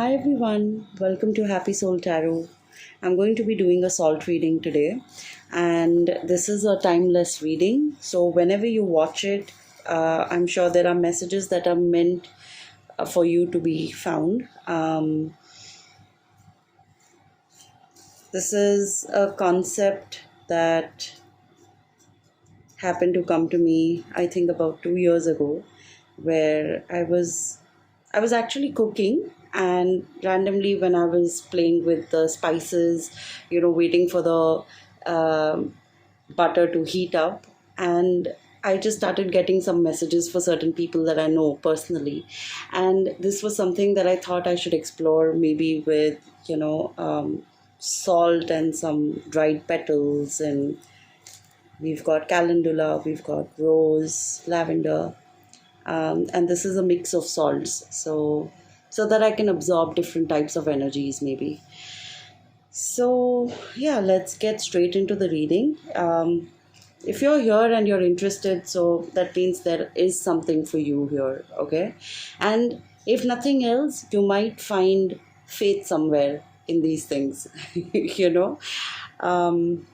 Hi everyone, welcome to Happy Soul Tarot. I'm going to be doing a salt reading today, and this is a timeless reading. So, whenever you watch it, I'm sure there are messages that are meant for you to be found. This is a concept that happened to come to me, I think, about 2 years ago, where I was actually cooking, and randomly when I was playing with the spices, waiting for the butter to heat up, and I just started getting some messages for certain people that I know personally, and this was something that I thought I should explore, maybe with salt and some dried petals, and we've got calendula, we've got rose, lavender, and this is a mix of salts, so that I can absorb different types of energies, maybe. So yeah, let's get straight into the reading. If you're here and you're interested, so that means there is something for you here, okay? And if nothing else, you might find faith somewhere in these things, you know. Um,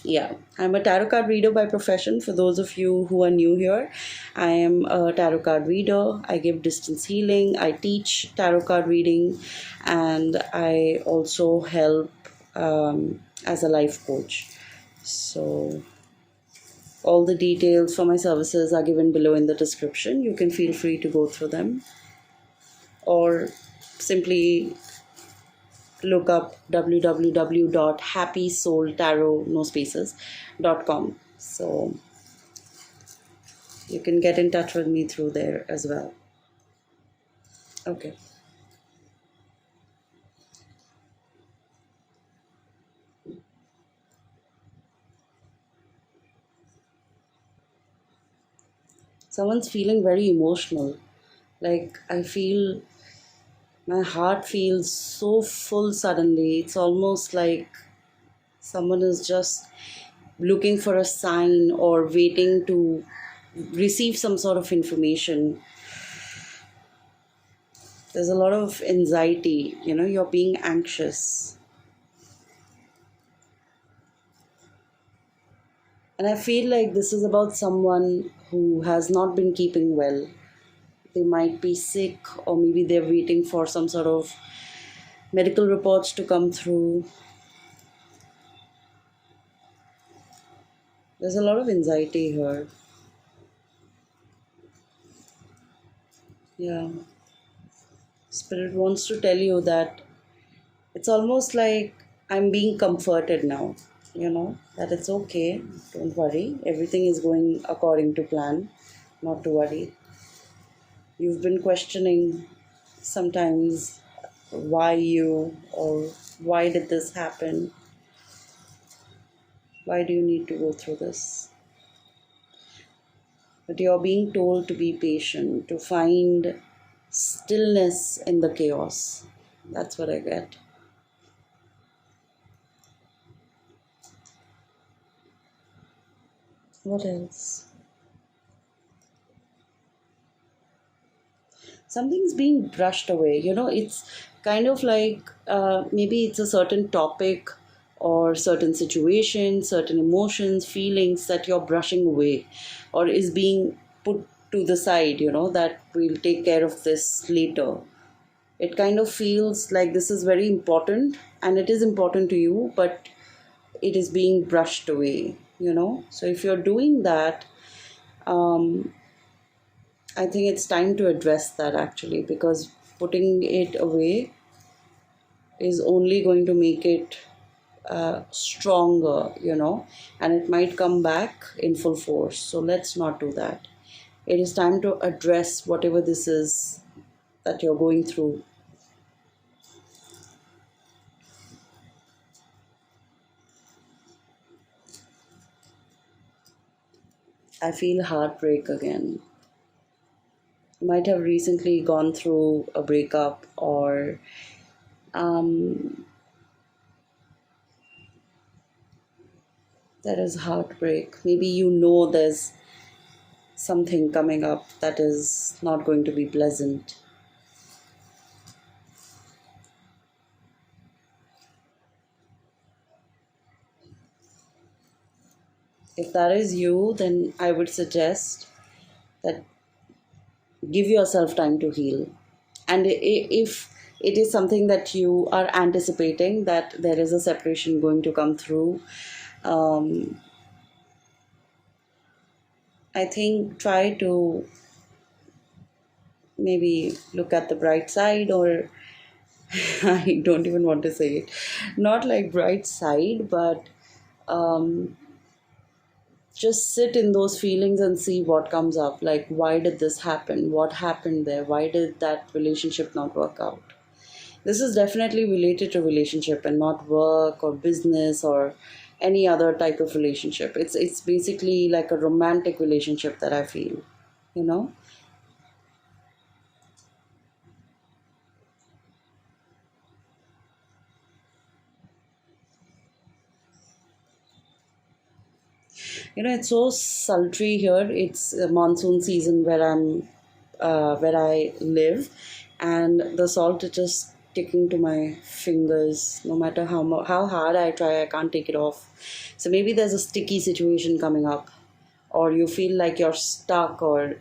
yeah, I'm a tarot card reader by profession. For those of you who are new here, I am a tarot card reader. I give distance healing, I teach tarot card reading, and I also help as a life coach. So, all the details for my services are given below in the description. You can feel free to go through them, or simply look up www.happysoultarot, no spaces.com. So you can get in touch with me through there as well. Okay. Someone's feeling very emotional. Like, I feel my heart feels so full suddenly. It's almost like someone is just looking for a sign or waiting to receive some sort of information. There's a lot of anxiety, you're being anxious. And I feel like this is about someone who has not been keeping well. They might be sick, or maybe they're waiting for some sort of medical reports to come through. There's a lot of anxiety here. Yeah. Spirit wants to tell you that it's almost like I'm being comforted now, that it's okay. Don't worry. Everything is going according to plan. Not to worry. You've been questioning sometimes why you, or why did this happen? Why do you need to go through this? But you're being told to be patient, to find stillness in the chaos. That's what I get. What else? Something's being brushed away. It's kind of like maybe it's a certain topic or certain situation, certain emotions, feelings that you're brushing away, or is being put to the side, that we'll take care of this later. It kind of feels like this is very important, and it is important to you, but it is being brushed away. So if you're doing that, um, I think it's time to address that, actually, because putting it away is only going to make it stronger, and it might come back in full force. So let's not do that. It is time to address whatever this is that you're going through. I feel heartbreak again. You might have recently gone through a breakup, or there is heartbreak. Maybe there's something coming up that is not going to be pleasant. If that is you, then I would suggest that give yourself time to heal. And if it is something that you are anticipating that there is a separation going to come through, um, I think try to maybe look at the bright side, or I don't even want to say it, not like bright side, but um, just sit in those feelings and see what comes up. Like, why did this happen? What happened there? Why did that relationship not work out? This is definitely related to relationship and not work or business or any other type of relationship. It's basically like a romantic relationship that I feel, you know. It's so sultry here. It's a monsoon season where I live, and the salt is just sticking to my fingers. No matter how hard I try, I can't take it off. So maybe there's a sticky situation coming up, or you feel like you're stuck, or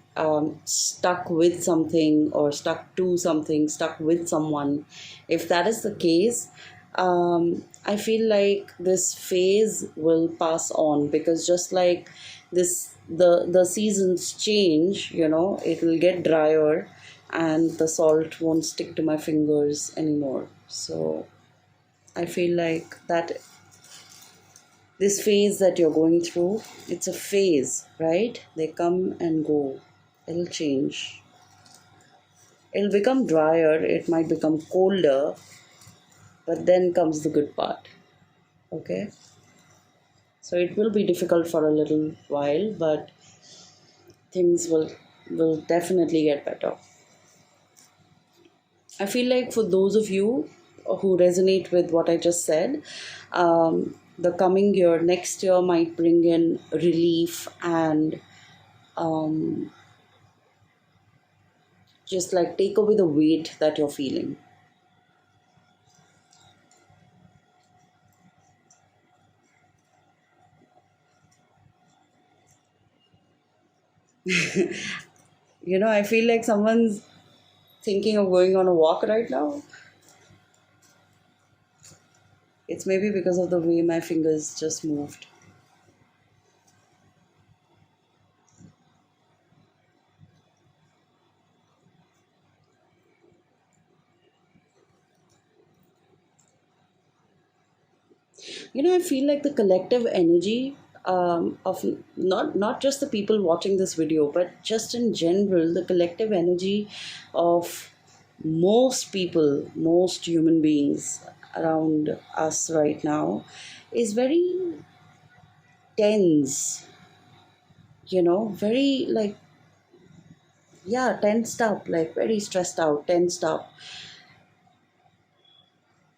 stuck with something, or stuck to something, stuck with someone. If that is the case, I feel like this phase will pass on, because just like this, the seasons change, it will get drier, and the salt won't stick to my fingers anymore. So I feel like that this phase that you're going through, it's a phase, right? They come and go. It'll change. It'll become drier, it might become colder, but then comes the good part. Okay? So it will be difficult for a little while, but things will definitely get better. I feel like for those of you who resonate with what I just said, the coming year, next year, might bring in relief and um, just like take away the weight that you're feeling. I feel like someone's thinking of going on a walk right now. It's maybe because of the way my fingers just moved. I feel like the collective energy of not just the people watching this video, but just in general, the collective energy of most people, most human beings around us right now is very tense, very like, yeah, tensed up, like very stressed out, tensed up.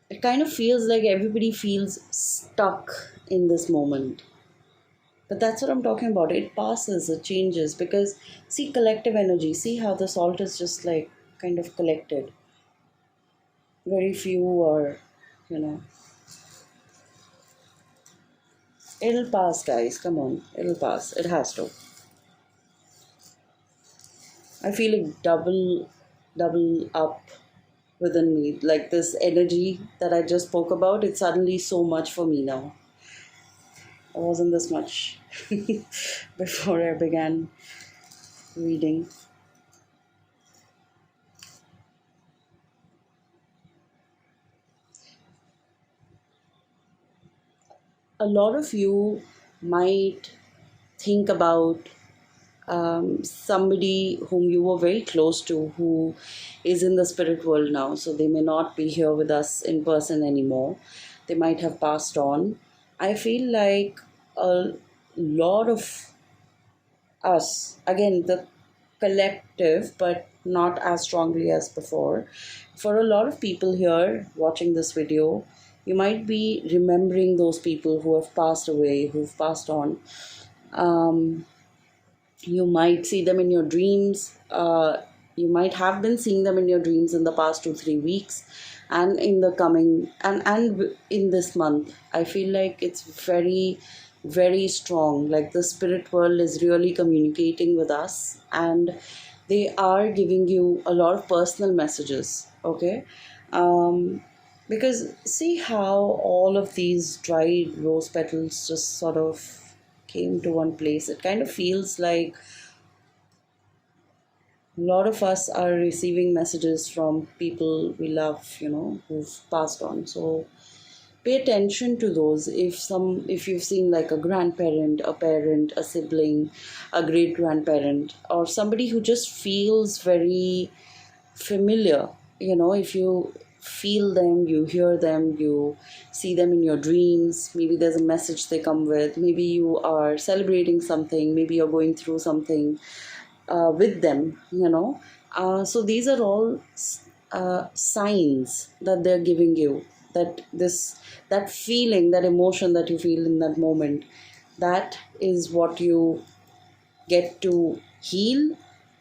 It kind of feels like everybody feels stuck in this moment. But that's what I'm talking about. It passes, it changes, because see collective energy, see how the salt is just like kind of collected. Very few are, you know. It'll pass, guys. Come on. It'll pass. It has to. I feel like double up within me. Like this energy that I just spoke about, it's suddenly so much for me now. I wasn't this much before I began reading. A lot of you might think about somebody whom you were very close to who is in the spirit world now. So they may not be here with us in person anymore. They might have passed on. I feel like a lot of us, again, the collective, but not as strongly as before. For a lot of people here watching this video, you might be remembering those people who have passed away, who've passed on. Um, you might see them in your dreams. You might have been seeing them in your dreams in the past 2-3 weeks, and in the coming and in this month. I feel like it's very very strong. Like the spirit world is really communicating with us, and they are giving you a lot of personal messages. Okay. um, because see how all of these dried rose petals just sort of came to one place. It kind of feels like a lot of us are receiving messages from people we love, who've passed on. So pay attention to those. If you've seen like a grandparent, a parent, a sibling, a great grandparent, or somebody who just feels very familiar, if you feel them, you hear them, you see them in your dreams, maybe there's a message they come with, maybe you are celebrating something, maybe you're going through something with them, so these are all signs that they're giving you, that feeling, that emotion that you feel in that moment, that is what you get to heal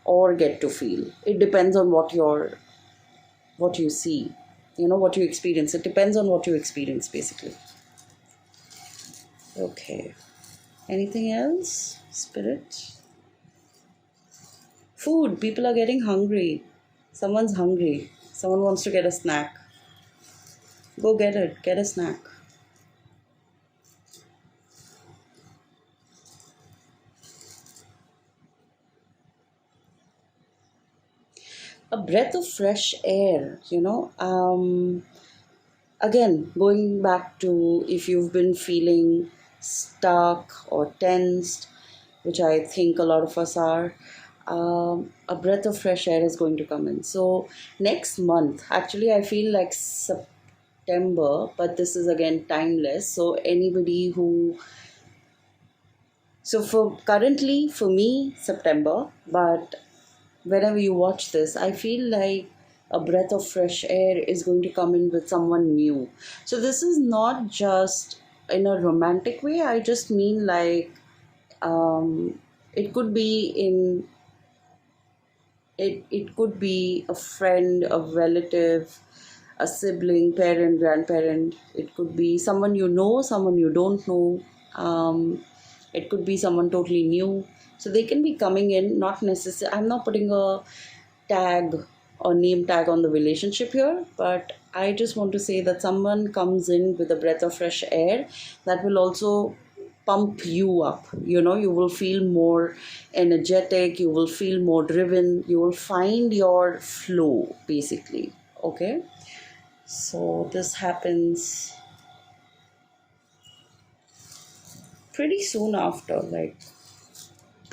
or get to feel. It depends on what you see, what you experience. It depends on what you experience, basically. Okay. Anything else, spirit? Food. People are getting hungry. Someone's hungry. Someone wants to get a snack. Go get it. Get a snack. A breath of fresh air, again, going back to if you've been feeling stuck or tensed, which I think a lot of us are, a breath of fresh air is going to come in. So next month, actually, I feel like September, but this is again timeless. So anybody who, so for currently for me, September, but whenever you watch this, I feel like a breath of fresh air is going to come in with someone new. So this is not just in a romantic way. I just mean like, it could be in it could be a friend, a relative, a sibling, parent, grandparent. It could be someone you know, someone you don't know. It could be someone totally new. So they can be coming in, not necessarily, I'm not putting a tag or name tag on the relationship here, but I just want to say that someone comes in with a breath of fresh air that will also pump you up. You will feel more energetic, you will feel more driven, you will find your flow, basically. Okay. So this happens pretty soon after, like,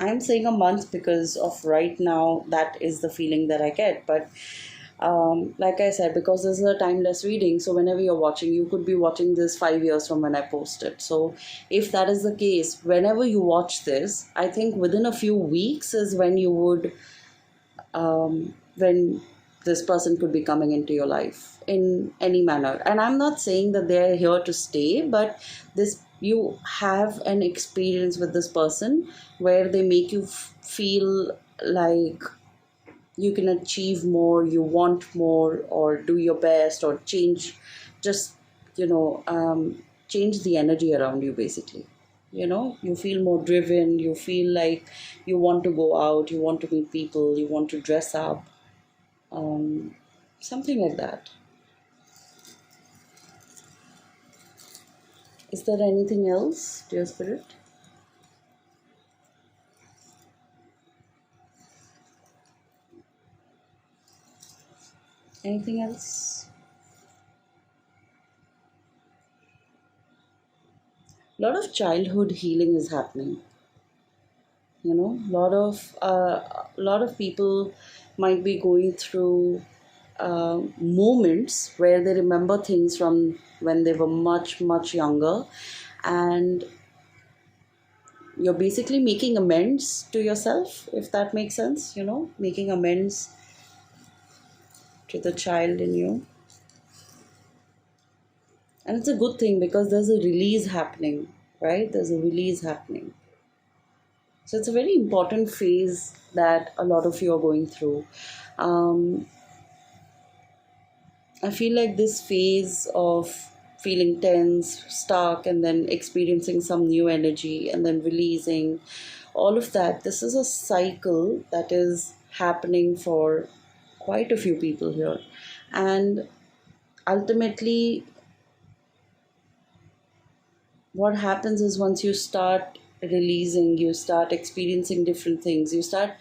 I'm saying a month because of right now, that is the feeling that I get. But like I said, because this is a timeless reading, so whenever you're watching, you could be watching this 5 years from when I posted. So if that is the case, whenever you watch this, I think within a few weeks is when you would, when this person could be coming into your life in any manner. And I'm not saying that they're here to stay, but this, you have an experience with this person where they make you feel like you can achieve more, you want more, or do your best, or change, just, change the energy around you, basically. You feel more driven, you feel like you want to go out, you want to meet people, you want to dress up, something like that. Is there anything else, dear spirit? Anything else? A lot of childhood healing is happening. A lot of people might be going through moments where they remember things from when they were much much younger, and you're basically making amends to yourself, if that makes sense. Making amends to the child in you. And it's a good thing because there's a release happening, right? There's a release happening. So it's a very important phase that a lot of you are going through. I feel like this phase of feeling tense, stuck, and then experiencing some new energy and then releasing. All of that. This is a cycle that is happening for quite a few people here. And ultimately, what happens is once you start releasing, you start experiencing different things, you start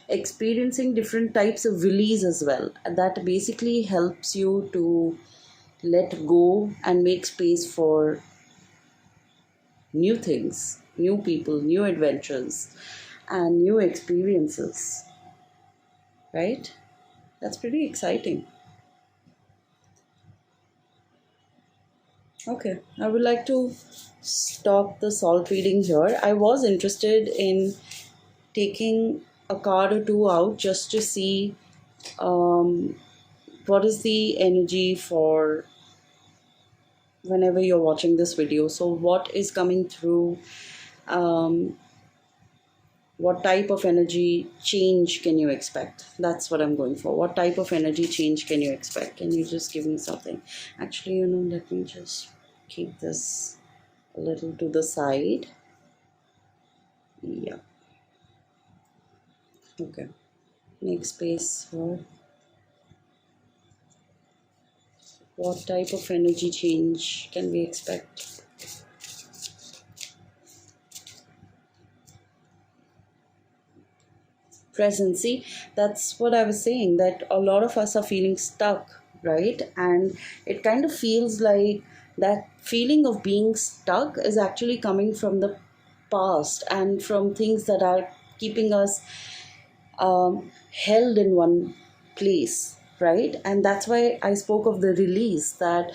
experiencing different types of release as well. And that basically helps you to let go and make space for new things, new people, new adventures, and new experiences, right? That's pretty exciting. Okay, I would like to stop the salt reading here. I was interested in taking a card or two out just to see um, what is the energy for whenever you're watching this video. So, what is coming through? Um, what type of energy change can you expect? That's what I'm going for. What type of energy change can you expect? Can you just give me something? Actually, let me just keep this a little to the side. Yeah. Okay. Make space for what type of energy change can we expect? Presence. See, that's what I was saying, that a lot of us are feeling stuck, right? And it kind of feels like that feeling of being stuck is actually coming from the past and from things that are keeping us held in one place, right? And that's why I spoke of the release, that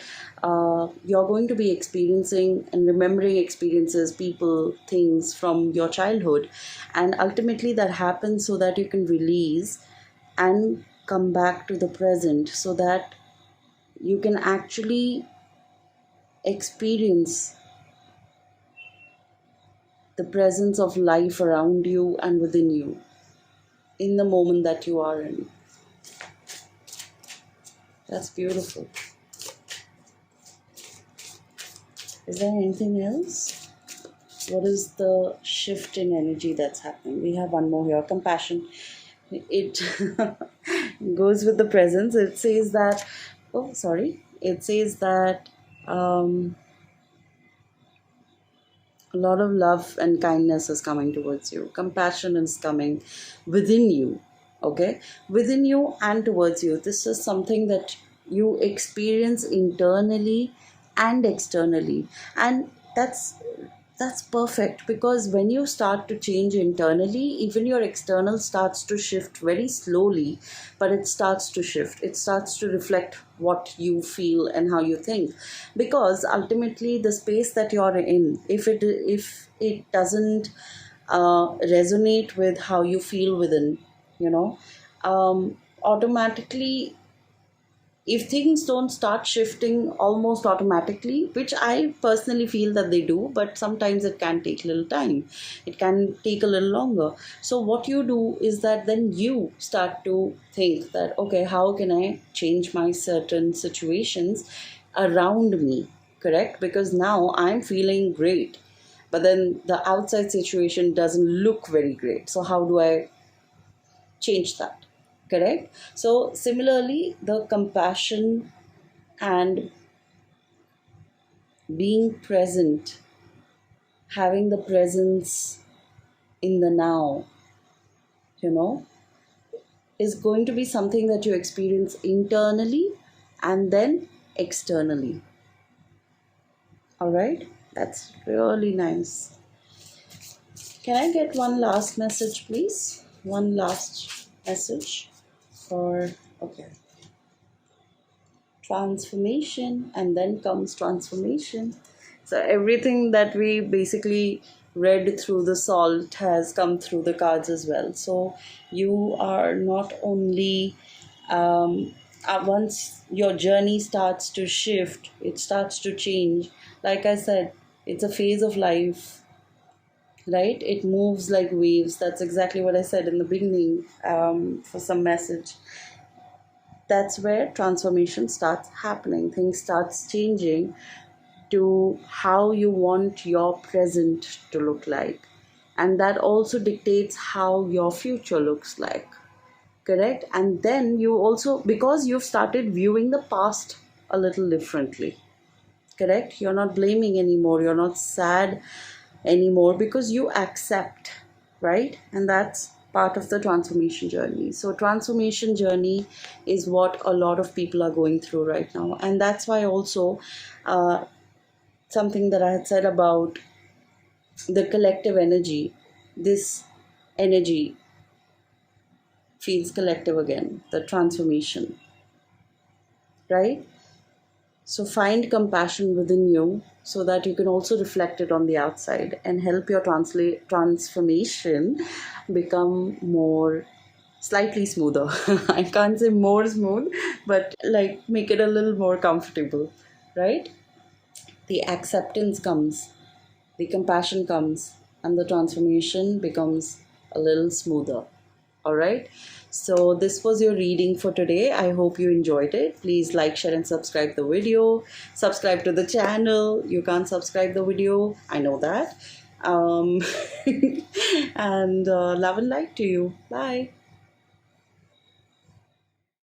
you're going to be experiencing and remembering experiences, people, things from your childhood. And ultimately, that happens so that you can release and come back to the present so that you can actually experience the presence of life around you and within you in the moment that you are in. That's beautiful. Is there anything else? What is the shift in energy that's happening? We have one more here. Compassion. It goes with the presence. It says that, oh, sorry. It says that a lot of love and kindness is coming towards you. Compassion is coming within you. Okay? Within you and towards you. This is something that you experience internally and externally. And that's perfect, because when you start to change internally, even your external starts to shift very slowly, but it starts to shift. It starts to reflect what you feel and how you think, because ultimately the space that you're in, if it doesn't resonate with how you feel within, automatically, if things don't start shifting almost automatically, which I personally feel that they do, but sometimes it can take a little time, it can take a little longer. So what you do is that then you start to think that, okay, how can I change my certain situations around me, correct? Because now I'm feeling great, but then the outside situation doesn't look very great. So how do I change that? Correct. So similarly, the compassion and being present, having the presence in the now, you know is going to be something that you experience internally and then externally. All right, that's really nice. Can I get one last message, please? One last message for, okay, transformation, and then comes transformation. So everything that we basically read through the salt has come through the cards as well. So you are not only once your journey starts to shift, it starts to change. Like I said, it's a phase of life, right? It moves like waves. That's exactly what I said in the beginning, for some message. That's where transformation starts happening. Things starts changing. to how you want your present to look like, and that also dictates how your future looks like. Correct? And then you also, because you've started viewing the past a little differently. Correct? You're not blaming anymore, you're not sad anymore, because you accept, right? And that's part of the transformation journey. So transformation journey is what a lot of people are going through right now, and that's why also something that I had said about the collective energy, this energy feels collective again, the transformation, right? So find compassion within you so that you can also reflect it on the outside and help your transformation become more, slightly smoother. I can't say more smooth, but like make it a little more comfortable, right? The acceptance comes, the compassion comes, and the transformation becomes a little smoother. All right. So this was your reading for today. I hope you enjoyed it. Please like, share, and subscribe the video. Subscribe to the channel. You can't subscribe the video, I know that. And love and light to you. Bye.